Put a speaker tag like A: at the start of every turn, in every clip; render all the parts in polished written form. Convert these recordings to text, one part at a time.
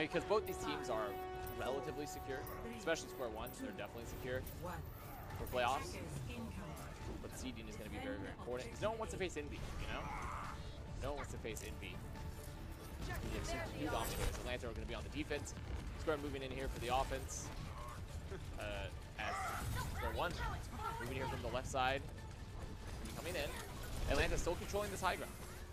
A: mean, because both these teams are relatively secure, especially Square One. They're definitely secure for playoffs. But seeding is going to be very, very important because no one wants to face Envy, you know? No one wants to face Envy. You have some new dominators. Atlanta are going to be on the defense. Square moving in here for the offense. As Square One moving here from the left side. Coming in. Atlanta still controlling this high ground.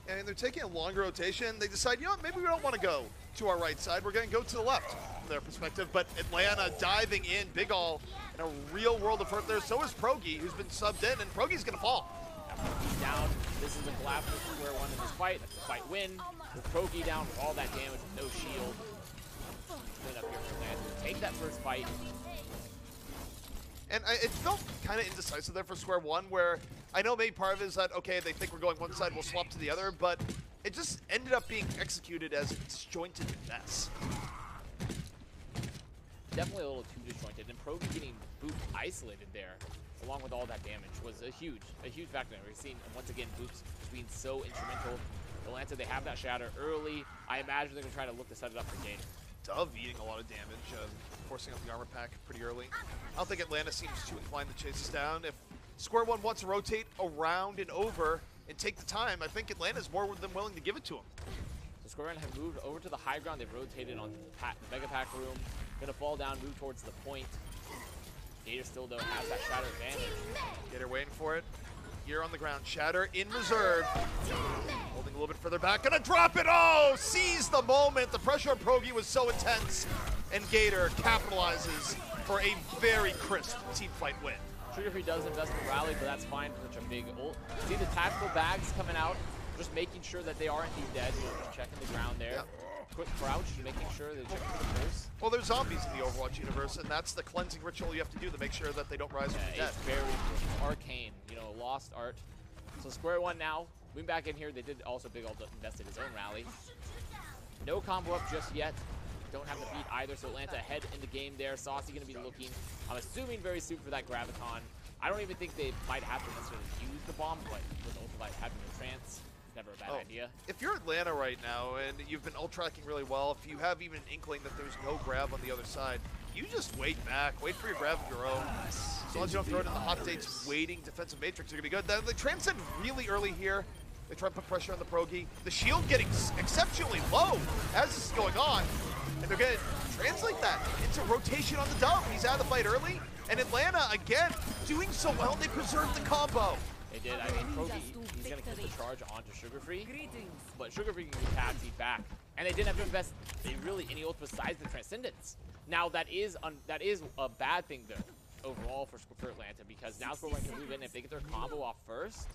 B: And they're taking a longer rotation. They decide, you know what, maybe we don't want to go to our right side. We're going to go to the left from their perspective. But Atlanta diving in, Big All in a real world of hurt there. So is Progi, who's been subbed in, and Progi's going to fall.
A: He's down. This is the collapse of Square One in this fight. That's the fight win. With Progi down for all that damage with no shield. Clean up here for Atlanta. Take that first fight.
B: And it felt kind of indecisive there for Square One, where I know maybe part of it is that, okay, they think we're going one side, we'll swap to the other, but it just ended up being executed as a disjointed mess.
A: Definitely a little too disjointed, and Progi getting Boop isolated there, along with all that damage, was a huge factor. We've seen, once again, Boops being so instrumental. Atlanta, they have that shatter early. I imagine they're going to try to look to set it up for game.
B: Dove eating a lot of damage, forcing up the armor pack pretty early. I don't think Atlanta seems too inclined to chase us down. If Square One wants to rotate around and over and take the time, I think Atlanta's more than willing to give it to them.
A: The Square One have moved over to the high ground. They've rotated on the Mega Pack room. Gonna fall down, move towards the point. Gator still, though, has that shatter advantage.
B: Gator waiting for it. Here on the ground, Shatter in reserve. Holding a little bit further back, gonna drop it! Oh, seize the moment. The pressure on Progi was so intense, and Gator capitalizes for a very crisp team fight win.
A: Sugarfree does invest in rally, but that's fine for such a big ult. See the tactical bags coming out, just making sure that they are indeed dead. Just checking the ground there. Yep. Quick crouch, making sure they check for the pulse.
B: Well, there's zombies in the Overwatch universe, and that's the cleansing ritual you have to do to make sure that they don't rise from the dead.
A: It's very arcane, you know, lost art. So Square One now, moving back in here, they did also Big Ol invested his own rally. No combo up just yet. Don't have the beat either, so Atlanta ahead in the game there. Saucy going to be looking, I'm assuming, very soon for that Graviton. I don't even think they might have to necessarily use the bomb, but with Ultralight having a trance, never a bad idea.
B: If you're Atlanta right now and you've been ult-tracking really well, if you have even an inkling that there's no grab on the other side, you just wait back, wait for your grab of your own. As long as you don't throw it in the hot dates, waiting defensive matrix are going to be good. They transcend really early here. They try to put pressure on the Progi. The shield getting exceptionally low as this is going on. And they're going to translate that into rotation on the Dove. He's out of the fight early. And Atlanta, again, doing so well, they preserved the combo.
A: They did. I mean, Progi, he's going to get the charge onto Sugarfree, but Sugarfree can get taxied back. And they didn't have to invest really any ult besides the Transcendence. Now, that is a bad thing, though, overall for Atlanta, because now Square One can move in. If they get their combo off first,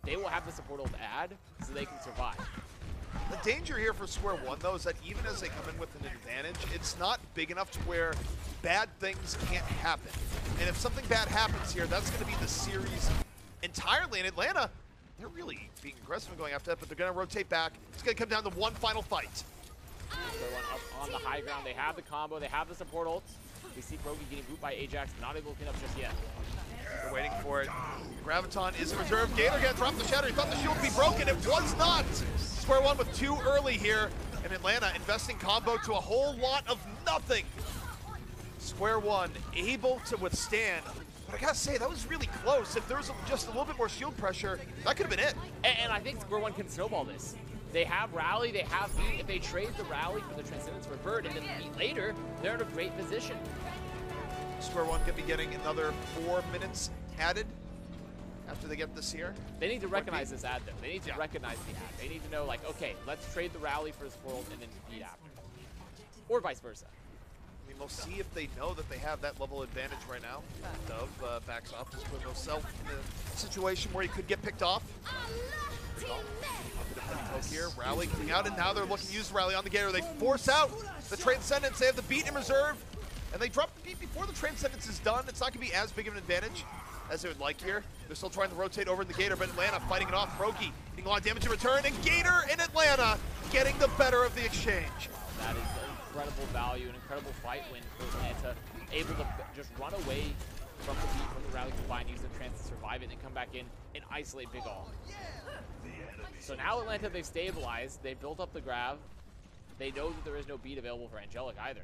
A: they will have the support ult to add, so they can survive.
B: The danger here for Square One, though, is that even as they come in with an advantage, it's not big enough to where bad things can't happen. And if something bad happens here, that's going to be the series entirely. In Atlanta, they're really being aggressive and going after that, but they're going to rotate back. It's going to come down to one final fight.
A: Square One up on the high ground. They have the combo. They have the support ult. We see Progi getting booped by Ajax, but not able to clean up just yet.
B: They're waiting for it. Graviton is in reserve. Gator gonna drop the shatter. He thought the shield would be broken. It was not. Square One with two early here. And Atlanta investing combo to a whole lot of nothing. Square One able to withstand. But I gotta say, that was really close. If there was just a little bit more shield pressure, that could have been it.
A: And I think Square One can snowball this. They have rally, they have beat. If they trade the rally for the Transcendence for Bird and then beat later, they're in a great position.
B: Square One could be getting another 4 minutes added after they get this here.
A: They need to recognize this ad, though. They need to recognize the ad. They need to know, like, okay, let's trade the rally for this world and then beat after. Or vice versa.
B: I mean, we'll see if they know that they have that level advantage right now. Dove backs off, just putting himself in a situation where he could get picked off. Here, rally coming out, and now they're looking to use the rally on the Gator. They force out the Transcendence. They have the beat in reserve, and they drop the beat before the Transcendence is done. It's not going to be as big of an advantage as they would like here. They're still trying to rotate over in the Gator, but Atlanta fighting it off. Progi getting a lot of damage in return, and Gator in Atlanta getting the better of the exchange.
A: That is incredible value, an incredible fight win for Atlanta. Able to just run away from the beat, from the rally combine, use the trance to survive it, and come back in and isolate Big Ol. So now Atlanta, they've stabilized. They built up the grab. they know that there is no beat available for Angelic either.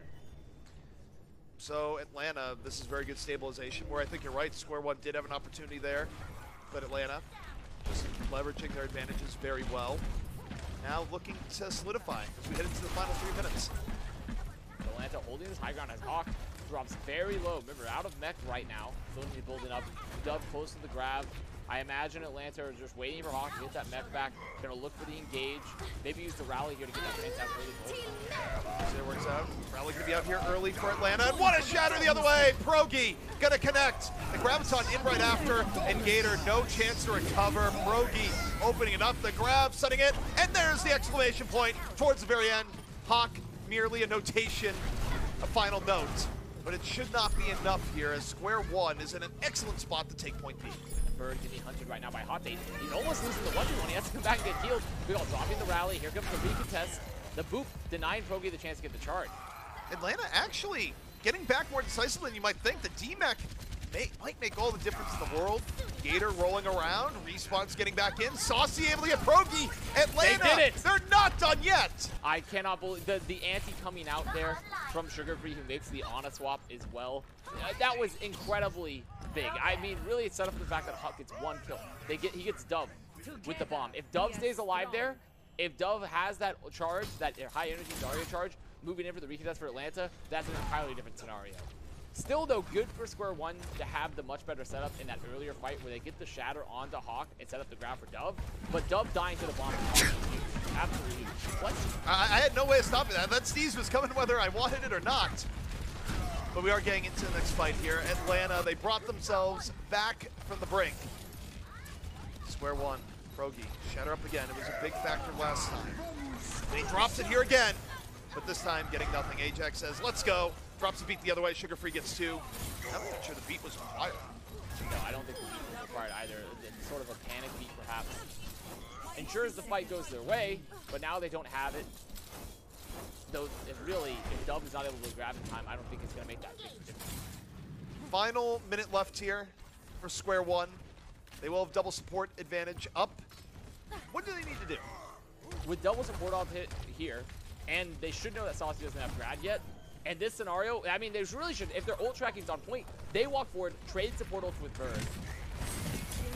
B: So Atlanta, this is very good stabilization, where I think you're right, Square One did have an opportunity there, but Atlanta just leveraging their advantages very well. Now looking to solidify as we head into the final 3 minutes.
A: Atlanta holding this high ground as Hawk drops very low. Remember, out of mech right now, still need to be building up. Dub close to the grab. I imagine Atlanta are just waiting for Hawk to get that mech back. Gonna look for the engage. Maybe use the rally here to get that chance out early.
B: See how it works out. Rally gonna be out here early for Atlanta. And what a shatter the other way! Progi gonna connect. The Graviton in right after, and Gator no chance to recover. Progi opening it up, the grab, setting it, and there's the exclamation point towards the very end. Hawk merely a notation, a final note. But it should not be enough here, as Square One is in an excellent spot to take point B.
A: Bird getting hunted right now by Hot Date. He's almost losing the 1v1. He has to come back and get healed. Big ol' dropping the rally. Here comes the recontest. The boop denying Progi the chance to get the charge.
B: Atlanta actually getting back more decisively than you might think. The D-Mech might make all the difference in the world. Gator rolling around. Respawn's getting back in. Saucy able to get Progi. Atlanta,
A: they did it.
B: They're not done yet.
A: I cannot believe the anti coming out there from Sugar Free, who makes the Ana swap as well. That was incredibly big. I mean, really, it's set up for the fact that Hawk gets 1 kill. He gets Dove with the bomb. If Dove stays alive there, if Dove has that charge, that high energy Dario charge, moving in for the recontest for Atlanta, that's an entirely different scenario. Still, though, good for Square One to have the much better setup in that earlier fight where they get the shatter onto Hawk and set up the grab for Dove. But Dove dying to the bomb is absolutely huge. What?
B: I had no way of stopping that. That sneeze was coming whether I wanted it or not. But we are getting into the next fight here. Atlanta, they brought themselves back from the brink. Square One, Progi, shatter up again. It was a big factor last time. And he drops it here again, but this time getting nothing. Ajax says, let's go. Drops the beat the other way. Sugar Free gets 2. I'm not sure the beat was required.
A: No, I don't think the beat was required either. It's sort of a panic beat, perhaps. Ensures the fight goes their way, but now they don't have it. Though, if Dub is not able to grab in time, I don't think it's going to make that big difference.
B: Final minute left here for Square One. They will have double support advantage up. What do they need to do?
A: With double support off hit here, and they should know that Saucy doesn't have grad yet. And this scenario, I mean, they really should, if their ult tracking's on point, they walk forward, trade support ults with Bird.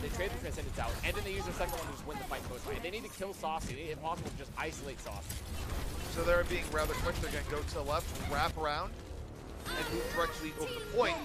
A: They trade the Transcendence out, and then they use their second one to just win the fight post-fight. They need to kill Saucy. They need, if possible, to just isolate Saucy.
B: So they're being rather quick. They're going to go to the left, wrap around, and move directly over the point.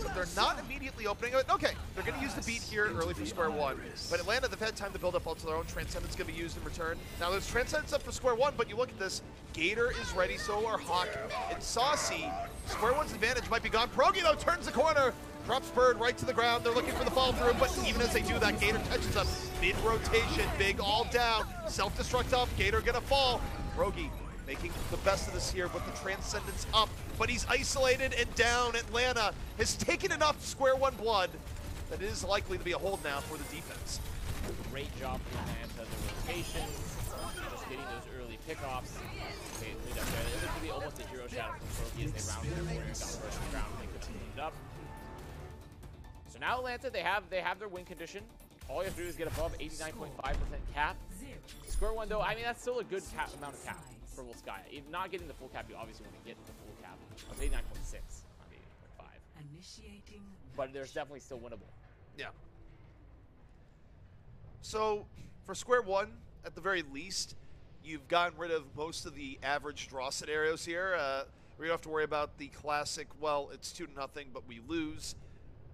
B: But they're not immediately opening it. Okay, they're going to use the beat here early for Square One. But Atlanta, they've had time to build up ults of their own. Transcendence going to be used in return. Now there's Transcendence up for Square One, but you look at this. Gator is ready, so are Hawk and Saucy. Square One's advantage might be gone. Progi, though, turns the corner. Drops Bird right to the ground. They're looking for the follow through, but even as they do that, Gator catches up. Mid-rotation, Big all down. Self-destruct up. Gator going to fall. Progi making the best of this here with the Transcendence up, but he's isolated and down. Atlanta has taken enough Square One blood that it is likely to be a hold now for the defense.
A: Great job from Atlanta. The rotations, just getting those early pickoffs. It looks to be almost a hero shadow from Progi as they round their warrior down first to the ground and they continue it up. So now Atlanta, they have their win condition. All you have to do is get above 89.5% cap. Square One, though, I mean, that's still a good amount of cap for Volskaya. If not getting the full cap, you obviously want to get the full cap of 89.6, not 80.5. But there's definitely still winnable.
B: Yeah. So for Square One, at the very least, you've gotten rid of most of the average draw scenarios here. We don't have to worry about the classic, well, it's 2-0, but we lose.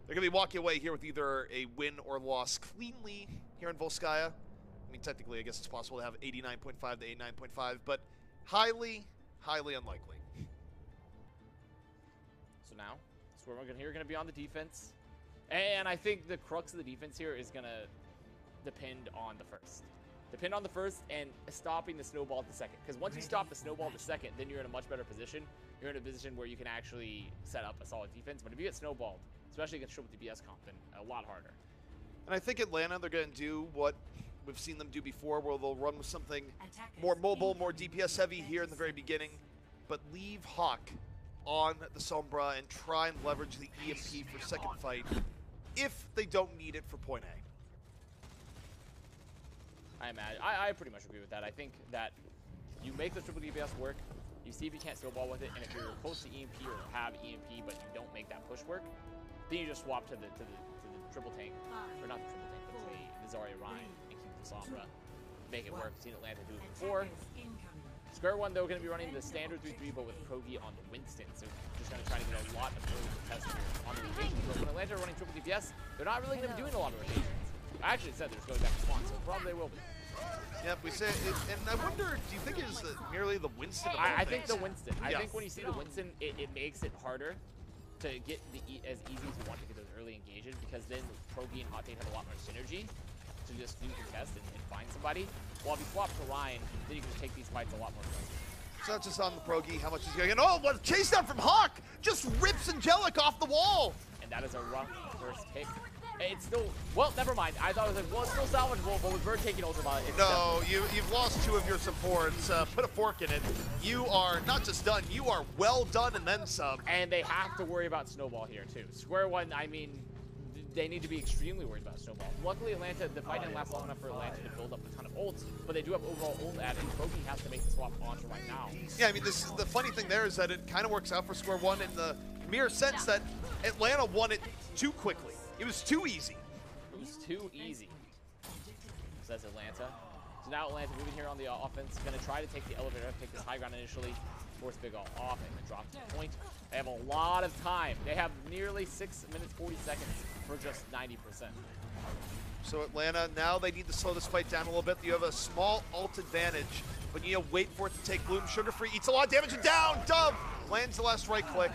B: They're going to be walking away here with either a win or loss cleanly here in Volskaya. I mean, technically, I guess it's possible to have 89.5 to 89.5, but highly, highly unlikely.
A: So now, that's where we're going to be on the defense. And I think the crux of the defense here is going to depend on the first. Depend on the first and stopping the snowball at the second. Because once you stop the snowball at the second, then you're in a much better position. You're in a position where you can actually set up a solid defense. But if you get snowballed, especially against triple DPS comp, then a lot harder.
B: And I think Atlanta, they're going to do what we've seen them do before, where they'll run with something more mobile, more DPS heavy here in the very beginning, but leave Hawk on the Sombra and try and leverage the EMP for second fight if they don't need it for point A.
A: I pretty much agree with that. I think that You make the triple DPS work, you see if you can't snowball with it, and if you're close to EMP or have EMP but you don't make that push work, then you just swap to the triple tank, or not the triple tank, but to the Zarya Rhine and keep the Sombra. Make it work. Seen Atlanta do it before. Square One, though, going to be running the standard 3-3, but with Progi on the Winston. So just going to try to get a lot of early contest here on the rotations. But when Atlanta are running triple DPS, they're not really going to be doing a lot of rotations. I actually said they're just going back to spawn, so probably they will be.
B: Yep, we say, and I wonder, do you think it's merely the Winston?
A: I think the Winston. I think when you see the Winston, it makes it harder to get as easy as you want to get those early engages, because then Progi and Hot Tate have a lot more synergy to just do contest and find somebody. While if you swap to Ryan, then you can just take these fights a lot more fun.
B: So that's just on the Progi, how much is he going to get? Oh, what a chase down from Hawk! Just rips Angelic off the wall!
A: And that is a rough first pick. It's still, well, never mind. I thought it was like, well, it's still salvageable, but with Bird taking Ultraviolet, it's
B: no, you've lost 2 of your supports. Put a fork in it. You are not just done, you are well done and then some.
A: And they have to worry about Snowball here, too. Square One, I mean, they need to be extremely worried about Snowball. Luckily, Atlanta, the fight didn't last long enough for Atlanta to build up a ton of ults, but they do have overall ult ad, and Progi has to make the swap onto right now.
B: Yeah, I mean, this is the funny thing there is that it kind of works out for Square One in the mere sense that Atlanta won it too quickly. It was too easy.
A: It was too easy, says Atlanta. So now Atlanta moving here on the offense, going to try to take the elevator, take this high ground initially, force Big All off, and then drop to the point. They have a lot of time. They have nearly 6 minutes, 40 seconds for just 90%.
B: So Atlanta, now they need to slow this fight down a little bit. You have a small ult advantage, but you wait for it to take Bloom. Sugar Free eats a lot of damage and down. Dove lands the last right click.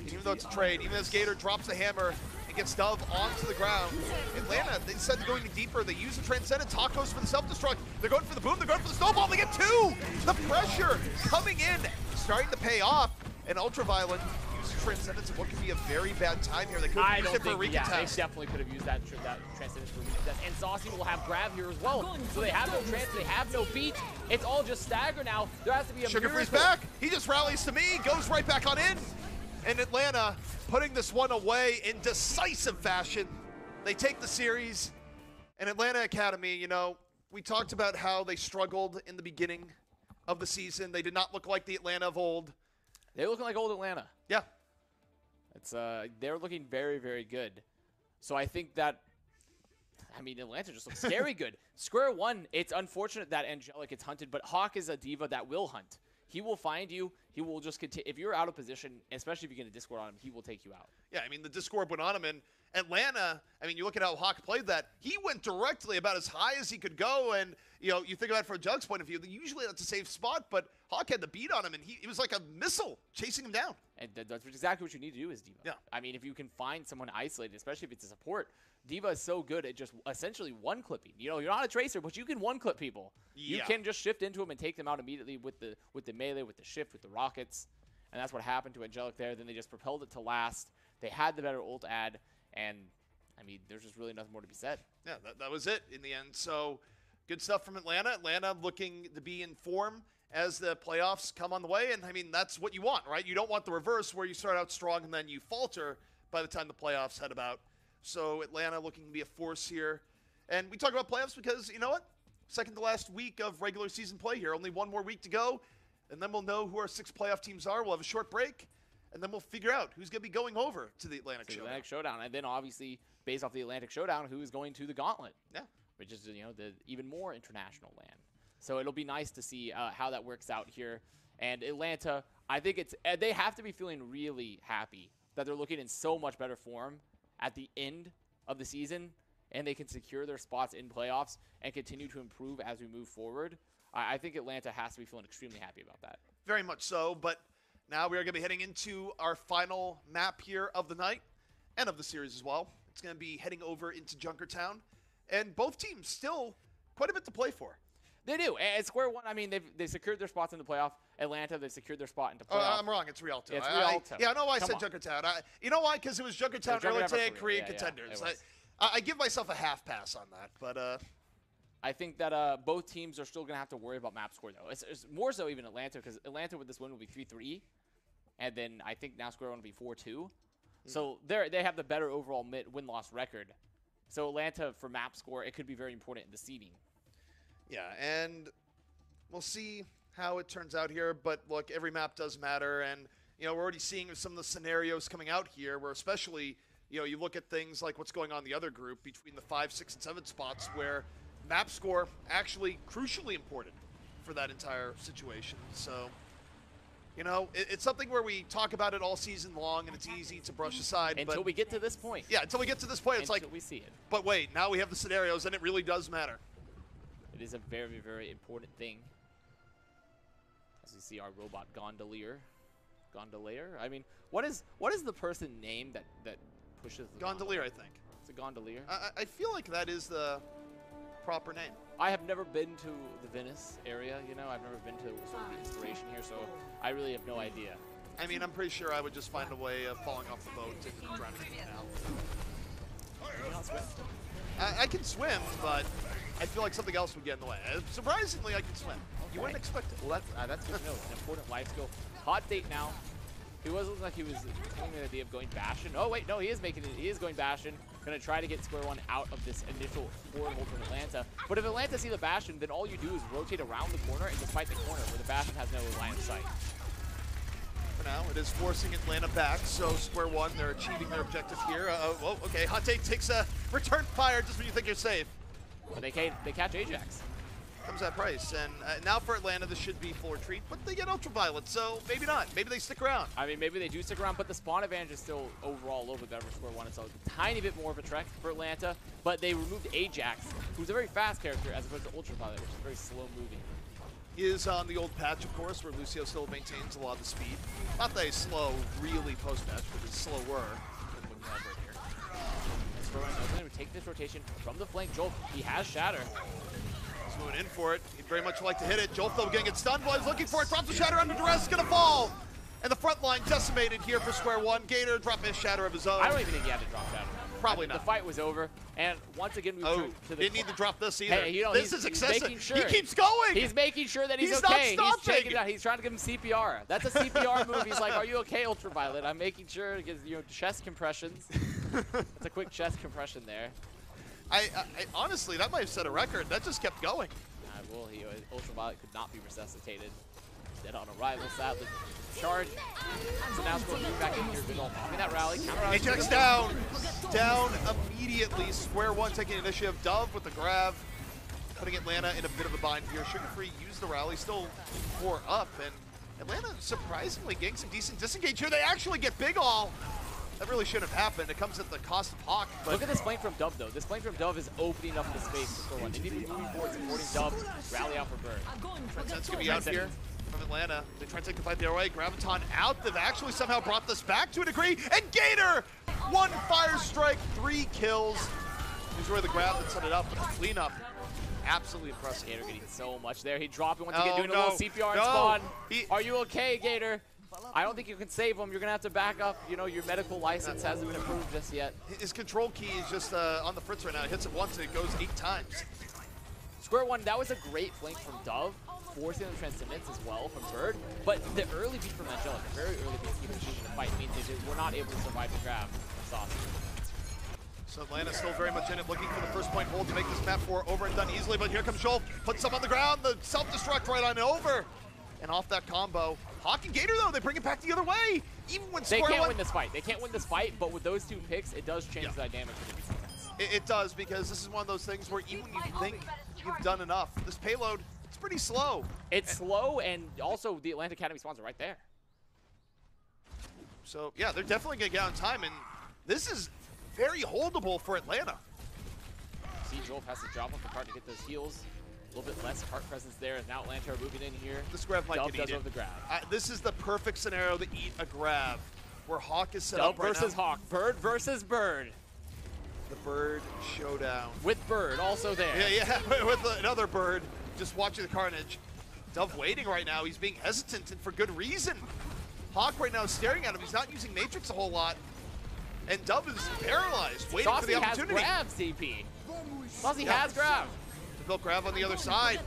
B: Even though it's a trade, even as Gator drops the hammer and gets Dove onto the ground. Atlanta, they said they're going deeper. They use the Transcendence. Hawk goes for the self-destruct. They're going for the boom. They're going for the snowball. They get 2. The pressure coming in, starting to pay off. And Ultraviolet uses Transcendence at what could be a very bad time here. They could have used it for a recontest.
A: Yeah, they definitely could have used that Transcendence for a recontest. And Saucy will have grab here as well. So they have no trans, they have no beat. It's all just stagger now. There has to be a
B: Sugar Free's back. He just rallies to me, goes right back on in. And Atlanta putting this one away in decisive fashion. They take the series. And Atlanta Academy, you know, we talked about how they struggled in the beginning of the season. They did not look like the Atlanta of old.
A: They're looking like old Atlanta.
B: Yeah.
A: It's they're looking very, very good. So I think that, I mean, Atlanta just looks scary good. Square One, it's unfortunate that Angelic gets hunted, but Hawk is a diva that will hunt. He will find you. He will just continue. If you're out of position, especially if you get a Discord on him, he will take you out.
B: Yeah, I mean, the Discord went on him, and Atlanta, I mean, you look at how Hawk played that. He went directly about as high as he could go, and, you know, you think about it from a Jug's point of view, usually that's a safe spot, but Hawk had the beat on him, and it was like a missile chasing him down.
A: And that's exactly what you need to do as Diva.
B: Yeah.
A: I mean, if you can find someone isolated, especially if it's a support, Diva is so good at just essentially one-clipping. You know, you're not a tracer, but you can one-clip people. Yeah. You can just shift into them and take them out immediately with the melee, with the shift, with the rockets. And that's what happened to Angelic there. Then they just propelled it to last. They had the better ult ad, and, I mean, there's just really nothing more to be said.
B: Yeah, that was it in the end. So, good stuff from Atlanta. Atlanta looking to be in form as the playoffs come on the way. And, I mean, that's what you want, right? You don't want the reverse where you start out strong and then you falter by the time the playoffs head about. So, Atlanta looking to be a force here. And we talk about playoffs because, you know what? Second to last week of regular season play here. Only one more week to go. And then we'll know who our 6 playoff teams are. We'll have a short break. And then we'll figure out who's going to be going over to the Atlantic Showdown.
A: Atlantic Showdown. And then, obviously, based off the Atlantic Showdown, who is going to the Gauntlet.
B: Yeah.
A: Which is, you know, the even more international land. So it'll be nice to see how that works out here. And Atlanta, I think they have to be feeling really happy that they're looking in so much better form at the end of the season, and they can secure their spots in playoffs and continue to improve as we move forward. I think Atlanta has to be feeling extremely happy about that.
B: Very much so, but now we are going to be heading into our final map here of the night and of the series as well. It's going to be heading over into Junkertown, and both teams still quite a bit to play for.
A: They do. And Square One, I mean, they've secured their spots in the playoff. Atlanta, they've secured their spot into playoff.
B: I'm wrong. It's Rialto.
A: It's Rialto.
B: Yeah, I know why I said Junkertown. You know why? Because it was Junkertown earlier today, Korean Contenders.
A: Yeah,
B: I give myself a half pass on that, but
A: I think that both teams are still going to have to worry about map score, though. It's more so even Atlanta, because Atlanta with this win will be 3-3, and then I think now Square One will be 4-2. So they have the better overall win-loss record. So Atlanta, for map score, it could be very important in the seeding.
B: Yeah, and we'll see how it turns out here, but look, every map does matter, and you know, we're already seeing some of the scenarios coming out here where especially, you know, you look at things like what's going on in the other group between the 5, 6, and 7 spots where map score actually crucially important for that entire situation. So, you know, it's something where we talk about it all season long and it's easy to brush aside.
A: Until we get to this point.
B: Yeah, until we get to this point, it's like,
A: we see it.
B: But wait, now we have the scenarios and it really does matter.
A: It is a very, very important thing. As we see our robot gondolier. I mean, what is the person name that pushes the
B: gondolier? I think
A: it's a gondolier.
B: I feel like that is the proper name.
A: I have never been to the Venice area. You know, I've never been to sort of the inspiration here, so I really have no idea.
B: I mean, I'm pretty sure I would just find a way of falling off the boat and drowning in it out.
A: You cannot swim.
B: I can swim, but I feel like something else would get in the way. Surprisingly, I can swim. Okay. You wouldn't expect it.
A: Well, that's good to know. An important life skill. Hot date now. He was looking like he was taking the idea of going Bastion. Oh wait, no, he is making it. He is going Bastion. Gonna try to get Square One out of this initial forward hold from Atlanta. But if Atlanta see the Bastion, then all you do is rotate around the corner and just fight the corner where the Bastion has no line of sight.
B: For now, it is forcing Atlanta back. So Square One, they're achieving their objective here. Whoa, okay, Hot Take takes a return fire just when you think you're safe.
A: But they catch Ajax.
B: Comes that price, and now for Atlanta, this should be full retreat, but they get Ultraviolet, so maybe not. Maybe they stick around.
A: I mean, maybe they do stick around, but the spawn advantage is still overall a little bit better for Square One. It's a tiny bit more of a trek for Atlanta, but they removed Ajax, who's a very fast character, as opposed to Ultraviolet, which is very slow moving.
B: He is on the old patch, of course, where Lucio still maintains a lot of the speed. Not that he's slow, really post-patch, but he's slower than when you have right here.
A: Square One is going to take this rotation from the flank. Joel, he has Shatter.
B: Moving in for it. He'd very much like to hit it. Jolt though getting it stunned while he's looking for it. Drops the Shatter under duress. It's going to fall. And the front line decimated here for Square One. Gator dropped his Shatter of his own.
A: I don't even think he had to drop Shatter.
B: Probably not.
A: The fight was over. And once again, we to the
B: didn't need to drop this either.
A: Hey, you know,
B: this is excessive.
A: Sure.
B: He keeps going.
A: He's making sure that he's okay. He's checking it out. He's trying to give him CPR. That's a CPR move. He's like, "Are you okay, Ultraviolet?" I'm making sure to get, you know, chest compressions. That's a quick chest compression there.
B: I honestly, that might have set a record. That just kept going.
A: Well, Ultraviolet could not be resuscitated. Dead on arrival, sadly. Charge. So now Square One back in here. Big ol' popping that rally.
B: Ajax down. Down immediately. Square One taking initiative. Dove with the grab. Putting Atlanta in a bit of a bind here. Sugar Free used the rally. Still 4 up. And Atlanta surprisingly getting some decent disengage here. They actually get Big Ol'. That really shouldn't have happened. It comes at the cost of Hawk. But
A: look at this flame from Dove, though. This flame from Dove is opening up the space for Square One. They need to be moving forward, supporting Dove. Rally out for Bird.
B: Trent's going to be out here from Atlanta. They try to take the fight their way. Graviton out. They've actually somehow brought this back to a degree. And Gator! 1 fire strike, 3 kills. He's really the grab that set it up, but the cleanup. Absolutely impressive.
A: Gator getting so much there. He dropped it once again, doing a little CPR and spawn. Are you okay, Gator? I don't think you can save him. You're going to have to back up. You know, your medical license hasn't been approved just yet.
B: His control key is just on the fritz right now. He hits it once and it goes 8 times.
A: Square One, that was a great flank from Dove, forcing the transcendence as well from Bird. But the early beat from Angelic, the very early beat even in the fight, means they were not able to survive the grab from Saucy.
B: So Atlanta still very much in it, looking for the first point hold to make this map 4 over and done easily. But here comes Joel, puts some on the ground, the self-destruct right on over. And off that combo. Hawk and Gator, though, they bring it back the other way. Even when
A: they can't win this fight. They can't win this fight, but with those 2 picks, it does change the dynamic of the defense.
B: It does, because this is one of those things where even when you think you've done enough, this payload, it's pretty slow.
A: It's slow, and also the Atlanta Academy spawns are right there.
B: So, yeah, they're definitely going to get on time, and this is very holdable for Atlanta.
A: See, Joel has to drop off the cart to get those heals. A little bit less cart presence there, and now Atlanta are moving in here.
B: This grab might
A: Dove
B: get eaten.
A: Over the grab.
B: This is the perfect scenario to eat a grab, where Hawk is set
A: Dove
B: up right
A: versus
B: now.
A: Hawk. Bird versus Bird.
B: The Bird showdown.
A: With Bird also there.
B: Yeah, with another Bird just watching the carnage. Dove waiting right now. He's being hesitant, and for good reason. Hawk right now is staring at him. He's not using Matrix a whole lot. And Dove is paralyzed, waiting for the opportunity.
A: Has grab, CP. Saucy has grab.
B: Built grab on the other side.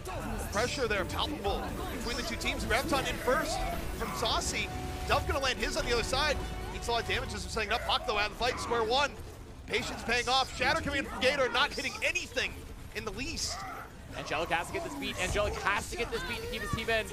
B: Pressure there, palpable between the 2 teams. Graviton in first from Saucy. Dove gonna land his on the other side. Eats a lot of damage as we're setting up. Hawk though out of the fight, Square One. Patience paying off. Shatter coming in from Gator, not hitting anything in the least.
A: Angelic has to get this beat. Angelic has to get this beat to keep his team in.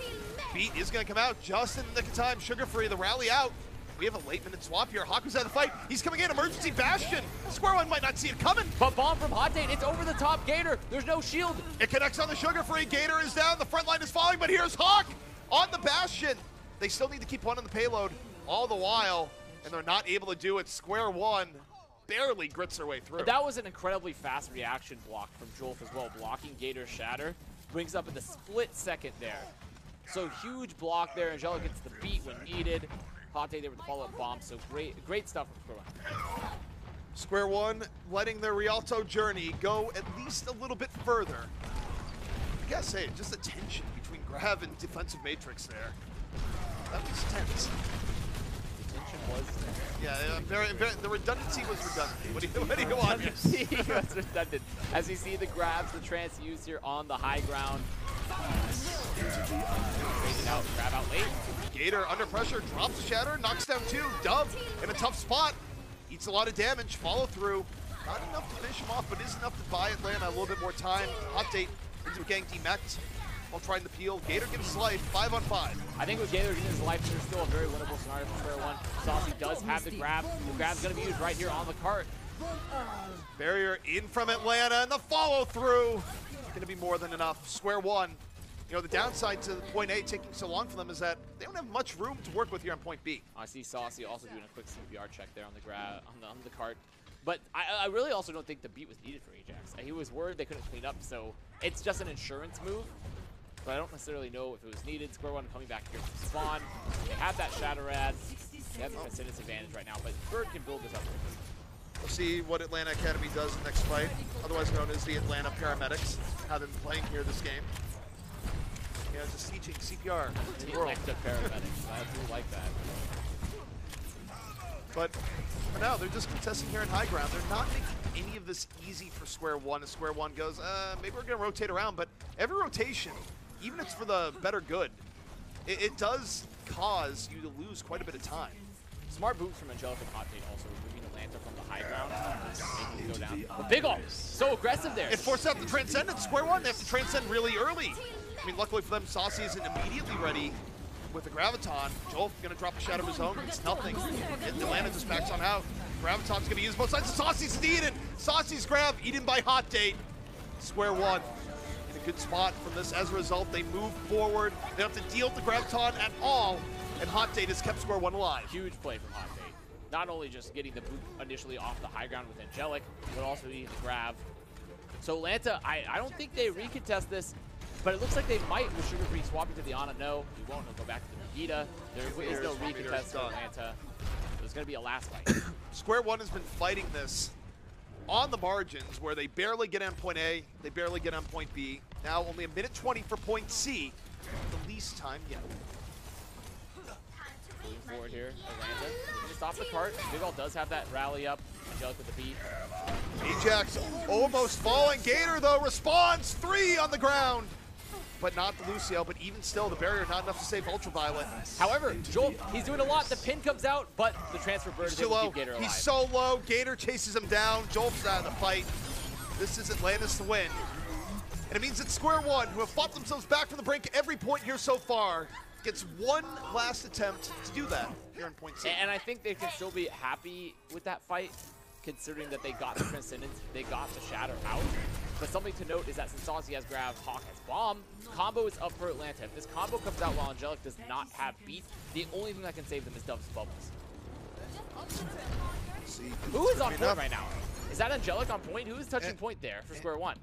B: Beat is going to come out just in the nick of time. Sugar Free, the rally out. We have a late minute swap here. Haku's out of the fight. He's coming in. Emergency Bastion. Square One might not see it coming.
A: But bomb from Hot Date. It's over the top. Gator. There's no shield.
B: It connects on the Sugar Free. Gator is down. The front line is falling. But here's Hawk on the Bastion. They still need to keep one on the payload all the while. And they're not able to do it. Square One barely grits their way through.
A: That was an incredibly fast reaction block from Jolf as well. Blocking Gator's Shatter. Brings up in the split second there. So huge block there. Angelic gets the beat when needed. Hot Day there with the follow-up bomb, so great stuff from Square One.
B: Square One letting their Rialto journey go at least a little bit further. I gotta say, just the tension between Grav and defensive Matrix there. That was tense.
A: The tension was tense.
B: Yeah, the redundancy was redundant. What do you want?
A: Redundancy was redundant. As you see the grabs, the trance used here on the high ground. Out, grab out late.
B: Gator under pressure, drops the Shatter, knocks down two. Dove in a tough spot, eats a lot of damage, follow through. Not enough to finish him off, but is enough to buy Atlanta a little bit more time. Hot Date into a gang demect while trying to peel. Gator gives his life, 5 on 5.
A: I think with Gator getting his life, there's still a very winnable scenario for Square One. Saucy does have the grab. The grab's going to be used right here on the cart.
B: Barrier in from Atlanta, and the follow through. Going to be more than enough. Square One. You know, the downside to point A taking so long for them is that they don't have much room to work with here on point B.
A: I see Saucy also doing a quick CPR check there on the grab on the cart. But I really also don't think the beat was needed for Ajax. He was worried they couldn't clean up, so it's just an insurance move. But I don't necessarily know if it was needed. Square One coming back here from spawn. They have that Shatter ad. They have the Precedence advantage right now, but Bird can build this up.
B: We'll see what Atlanta Academy does in the next fight, otherwise known as the Atlanta Paramedics. How they've been playing here this game. Yeah, just teaching CPR in the world.
A: The paramedics. I do like that.
B: But for now, they're just contesting here in high ground. They're not making any of this easy for Square One. As Square One goes, maybe we're going to rotate around. But every rotation, even if it's for the better good, it does cause you to lose quite a bit of time.
A: Smart boots from Angelic and Hot Date also removing Atlanta from the high ground. Making it go down. But Big Ol, so aggressive there.
B: It forced out the Transcendence. Square One, they have to transcend really early. I mean, luckily for them, Saucy isn't immediately ready with the Graviton. Jolf going to drop a Shadow of his own. It's nothing. And Atlanta just backs on out. Graviton's going to use both sides. Saucy's needed. Saucy's grab eaten by Hot Date. Square One in a good spot from this. As a result, they move forward. They don't have to deal with the Graviton at all. And Hot Date has kept Square One alive.
A: Huge play from Hot Date. Not only just getting the boot initially off the high ground with Angelic, but also eating the grab. So Atlanta, I don't think they recontest this. But it looks like they might with Sugar Free swapping to the Ana. No, he won't. He'll go back to the Vegeta. There is no recontest for Atlanta. There's going to be a last fight.
B: Square One has been fighting this on the margins where they barely get on point A, they barely get on point B. Now only a minute 20 for point C. The least time yet.
A: Moving forward here, Atlanta. Just off the cart. Big Ol does have that rally up. Angelic with the beat.
B: Ajax almost falling. Gator, though, responds. 3 on the ground. But not the Lucio, but even still, the barrier not enough to save Ultraviolet.
A: However, Joel, he's doing a lot. The pin comes out, but the transfer bird is able to keep Gator alive.
B: He's so low. Gator chases him down. Jolf's out of the fight. This is Atlantis to win. And it means that Square One, who have fought themselves back from the brink every point here so far, gets one last attempt to do that here in point C.
A: And I think they can still be happy with that fight, considering that they got the Transcendence, they got the Shatter out. But something to note is that since Saucy has grab, Hawk has bomb, combo is up for Atlanta. If this combo comes out while Angelic does not have beat, the only thing that can save them is Dove's bubbles. Who is on point right now? Is that Angelic on point? Who is touching point there for Square One?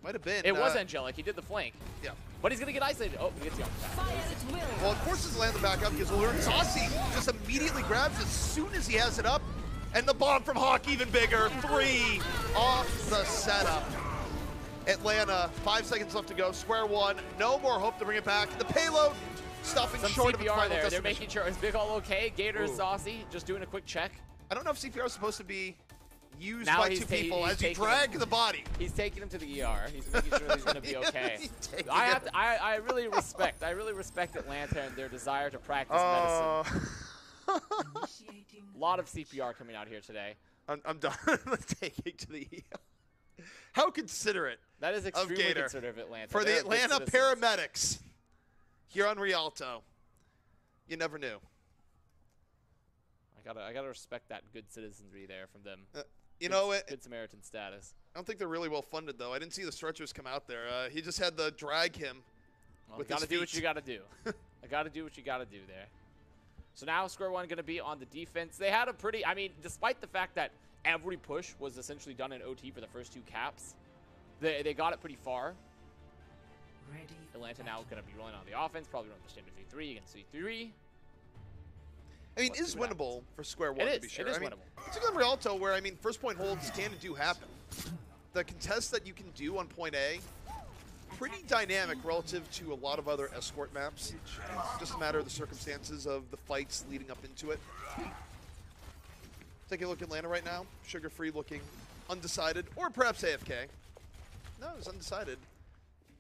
B: Might have been.
A: It was Angelic. He did the flank.
B: Yeah.
A: But he's going to get isolated. Oh, he gets the back.
B: Well, of course, his land the back up because Saucy just immediately grabs as soon as he has it up. And the bomb from Hawk even bigger. 3 off the setup. Atlanta, 5 seconds left to go. Square One, no more hope to bring it back. The payload stopping short of its final
A: there.
B: destination.
A: They're making sure is Big Ol okay. Gator is Saucy, just doing a quick check.
B: I don't know if CPR is supposed to be used
A: now
B: by 2 people as you drag the body.
A: He's taking him to the ER. He's making sure he's going to be okay. I really respect Atlanta and their desire to practice medicine. A lot of CPR coming out here today.
B: I'm done. Let's take it to the ER. How considerate.
A: That is extremely
B: Gator
A: considerate of Atlanta.
B: For the Atlanta paramedics here on Rialto. You never knew.
A: I gotta respect that good citizenry there from them.
B: Good
A: Samaritan status.
B: I don't think they're really well funded though. I didn't see the stretchers come out there. He just had to drag him.
A: Well,
B: with
A: gotta
B: his
A: do
B: feet.
A: what you gotta do. I gotta do what you gotta do there. So now Square One gonna be on the defense. They had a pretty, I mean, despite the fact that every push was essentially done in OT for the first 2 caps, they got it pretty far. Atlanta now gonna be rolling on the offense, probably running the standard V3 against V3.
B: I mean, it's winnable for Square One, to be sure.
A: It is
B: winnable.
A: winnable.
B: It's like Rialto where, I mean, first point holds can and do happen. The contests that you can do on point A, pretty dynamic relative to a lot of other escort maps. Just a matter of the circumstances of the fights leading up into it. Take a look at Atlanta right now. Sugar-free looking undecided, or perhaps AFK. No, it's undecided.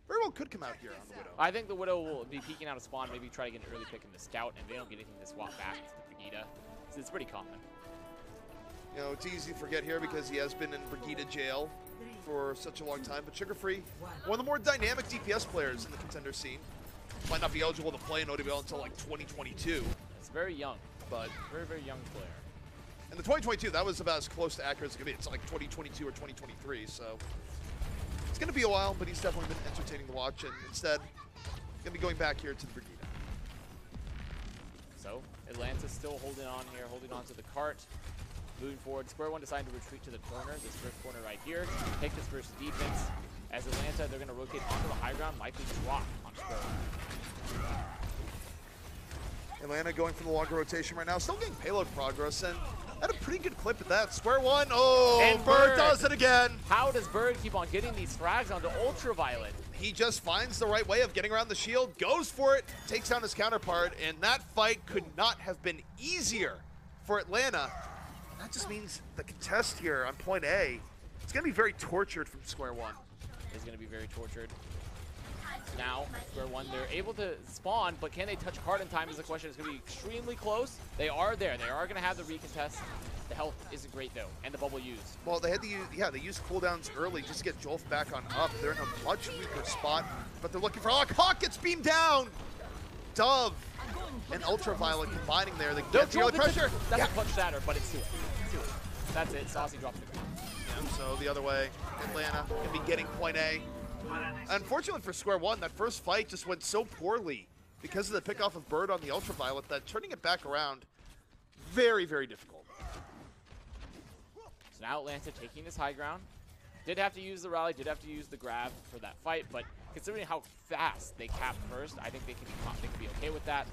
B: Very well could come out here on the Widow.
A: I think the Widow will be peeking out of spawn, maybe try to get an early pick in the Scout, and they don't get anything to swap back to the Brigida. So it's pretty common.
B: You know, it's easy to forget here because he has been in Brigida jail for such a long time, but Sugar-free, one of the more dynamic DPS players in the contender scene. Might not be eligible to play in OWL until like 2022.
A: It's very young,
B: but
A: very, very young player.
B: And the 2022, that was about as close to accurate as it could be. It's like 2022 or 2023, so it's going to be a while, but he's definitely been entertaining to watch, and instead, going to be going back here to the Brigida.
A: So, Atlanta's still holding on here, holding on to the cart. Moving forward, Square One decided to retreat to the corner, this first corner right here, take this first defense. As Atlanta, they're going to rotate onto the high ground, likely drop on Square One.
B: Atlanta going for the longer rotation right now, still getting payload progress, and had a pretty good clip at that. Square One, oh, and Bird does it again.
A: How does Bird keep on getting these frags onto Ultraviolet?
B: He just finds the right way of getting around the shield, goes for it, takes down his counterpart, and that fight could not have been easier for Atlanta. That just means the contest here on point A, it's going to be very tortured from Square One.
A: It's going to be very tortured. Now, Square One, they're able to spawn, but can they touch card in time is the question. It's going to be extremely close. They are there. They are going to have the recontest. The health isn't great, though, and the bubble used.
B: Well, they had to use, they used cooldowns early just to get Jolf back on up. They're in a much weaker spot, but they're looking for Hawk. Hawk gets beamed down. Dove and Ultraviolet combining there. They get the other pressure.
A: That's a punch shatter, but it's too late. It's too late. That's it. Saucy dropped the ground.
B: Yeah, so the other way, Atlanta can be getting point A. Unfortunately for Square One, that first fight just went so poorly because of the pickoff of Bird on the Ultraviolet that turning it back around, very, very difficult.
A: So now Atlanta taking this high ground. Did have to use the rally, did have to use the grab for that fight, but considering how fast they capped first, I think they can be okay with that.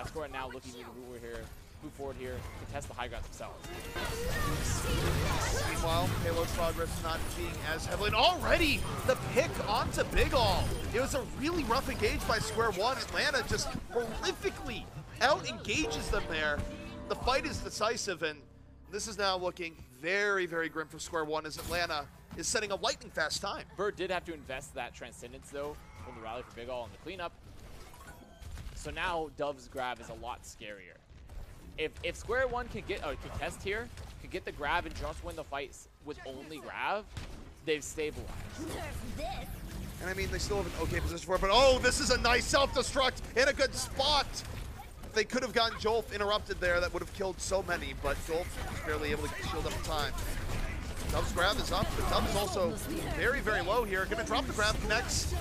A: Square now looking to move forward here, contest the high ground themselves.
B: Meanwhile, payload progress not being as heavily. And already the pick onto Big All. It was a really rough engage by Square One. Atlanta just horrifically out-engages them there. The fight is decisive, and this is now looking very, very grim for Square One as Atlanta is setting a lightning fast time.
A: Bird did have to invest that Transcendence, though, from the rally for Big All on the cleanup. So now Dove's grab is a lot scarier. If Square One can get a contest here, can get the grab and just win the fight with only grab, they've stabilized.
B: And I mean, they still have an okay position for it, but oh, this is a nice self-destruct in a good spot. They could have gotten Jolf interrupted there. That would have killed so many, but Jolf was barely able to shield up in time. Dove's grab is up, but Dove is also very, very low here. Gonna drop the grab, connects.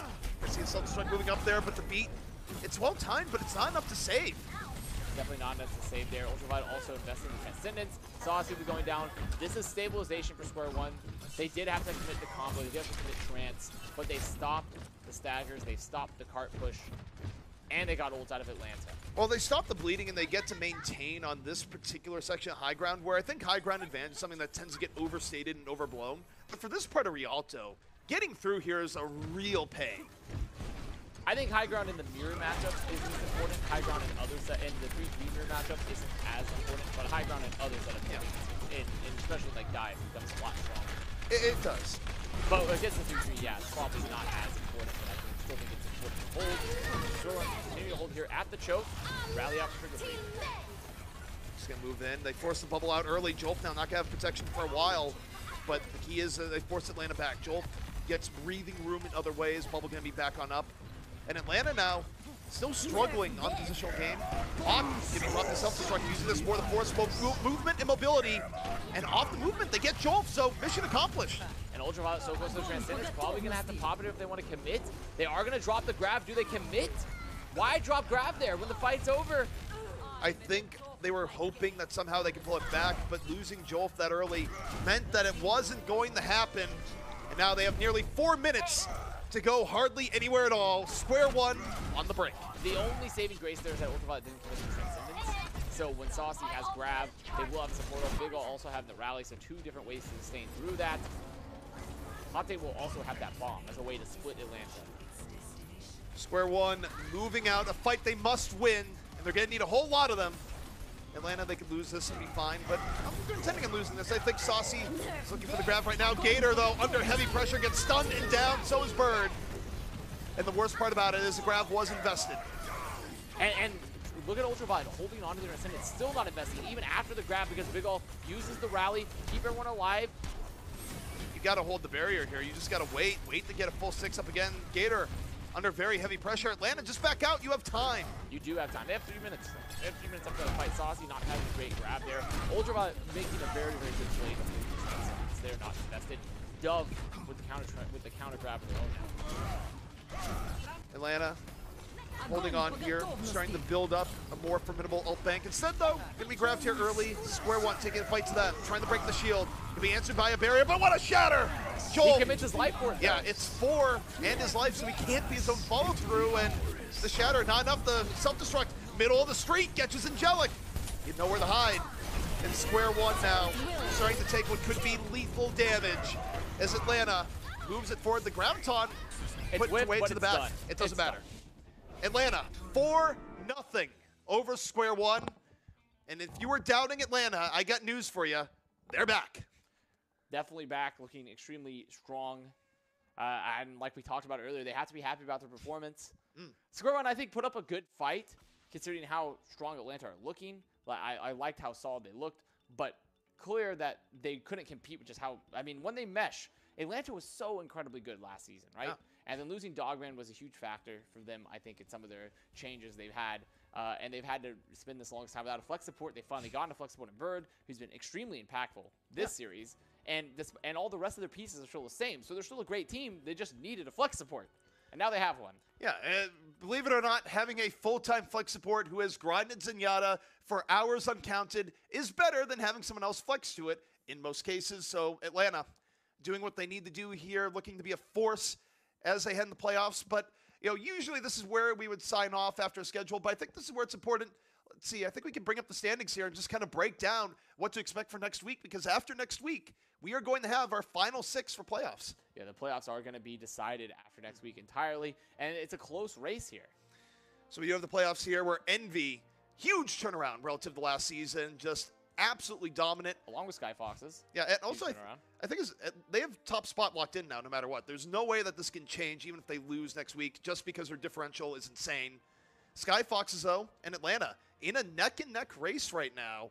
B: I see a self-destruct moving up there, but the beat, it's well timed, but it's not enough to save.
A: Definitely not enough to save there. Ultraviolet also investing in Transcendence. Saucy going down. This is stabilization for Square One. They did have to commit the combo. They did have to commit Trance, but they stopped the staggers. They stopped the cart push, and they got ults out of Atlanta.
B: Well, they stop the bleeding, and they get to maintain on this particular section of high ground, where I think high ground advantage is something that tends to get overstated and overblown. But for this part of Rialto, getting through here is a real pain.
A: I think high ground in the mirror matchup isn't important. High ground in others, in the 3v mirror matchup isn't as important, but high ground in others that have in especially like Dive becomes a lot stronger.
B: It does.
A: But against the 3v, yeah, it's probably not as important, but I still think it's important to hold. Sure, continue to hold here at the choke. Rally out for Trigger Free.
B: Just gonna move in. They force the bubble out early. Jolf now not gonna have protection for a while. but the key is they force Atlanta back. Joel gets breathing room in other ways. Bubble gonna be back on up. And Atlanta now still struggling on positional game. Hawk giving up the self-destruct, using this for the force movement and mobility. And off the movement, they get Joel, so mission accomplished.
A: And Ultraviolet so close to the Transcendence, probably going to have to pop it if they want to commit. They are going to drop the grab. Do they commit? Why drop grab there when the fight's over?
B: I think they were hoping that somehow they could pull it back, but losing Jolf that early meant that it wasn't going to happen. And now they have nearly 4 minutes to go hardly anywhere at all. Square one on the brink.
A: The only saving grace there is that Ultraviolet didn't commit the Transcendence. So when Saucy has grab, they will have support. Big Ol also have the rally, so 2 different ways to sustain through that. HamTornado will also have that bomb as a way to split Atlanta.
B: Square one moving out, a fight they must win, and they're going to need a whole lot of them. Atlanta, they could lose this and be fine, but I'm intending on losing this. I think Saucy is looking for the grab right now. Gator, though, under heavy pressure, gets stunned and down. So is Bird. And the worst part about it is the grab was invested.
A: And look at Ultraviolet holding on to their ascendant, still not investing, even after the grab, because Big Ol uses the rally, keep everyone alive.
B: You got to hold the barrier here. You just got to wait to get a full 6 up again. Gator under very heavy pressure. Atlanta, just back out. You have time.
A: You do have time. They have 3 minutes. They have 3 minutes up to the fight. Saucy not having a great grab there. Ultraviolet making a very, very good play. They're not invested. Dove with the counter grab of their own now.
B: Atlanta holding on here, starting to build up a more formidable ult bank. Instead, though, gonna be grabbed here early. Square one, taking a fight to that, trying to break the shield. Gonna be answered by a barrier, but what a shatter! Joel,
A: he commits his life for it.
B: Yeah, it's 4 and his life, so he can't be his own follow through. And the shatter, not enough. The self-destruct, middle of the street, catches Angelic. You know where to hide. And Square one now, starting to take what could be lethal damage as Atlanta moves it forward. The ground taunt puts it way to the back.
A: Done.
B: It doesn't matter. Atlanta, 4-0 over Square one. And if you were doubting Atlanta, I got news for you. They're back.
A: Definitely back, looking extremely strong. And like we talked about earlier, they have to be happy about their performance. Square one, I think, put up a good fight, considering how strong Atlanta are looking. Like, I liked how solid they looked, but clear that they couldn't compete with just how, I mean, when they mesh, Atlanta was so incredibly good last season, right? Yeah. And then losing Dogman was a huge factor for them, I think, in some of their changes they've had. And they've had to spend this longest time without a flex support. They finally got a flex support in Bird, who's been extremely impactful this series. And all the rest of their pieces are still the same. So they're still a great team. They just needed a flex support. And now they have one.
B: Yeah, believe it or not, having a full-time flex support who has grinded Zenyatta for hours uncounted is better than having someone else flex to it in most cases. So Atlanta doing what they need to do here, looking to be a force as they head in the playoffs. But, you know, usually this is where we would sign off after a schedule, but I think this is where it's important. Let's see, I think we can bring up the standings here and just kind of break down what to expect for next week, because after next week, we are going to have our final 6 for playoffs.
A: Yeah, the playoffs are going to be decided after next week entirely, and it's a close race here.
B: So we do have the playoffs here where Envy, huge turnaround relative to last season, just absolutely dominant.
A: Along with Sky Foxes.
B: Yeah, and also I think they have top spot locked in now no matter what. There's no way that this can change even if they lose next week just because their differential is insane. Sky Foxes, though, and Atlanta in a neck-and-neck race right now.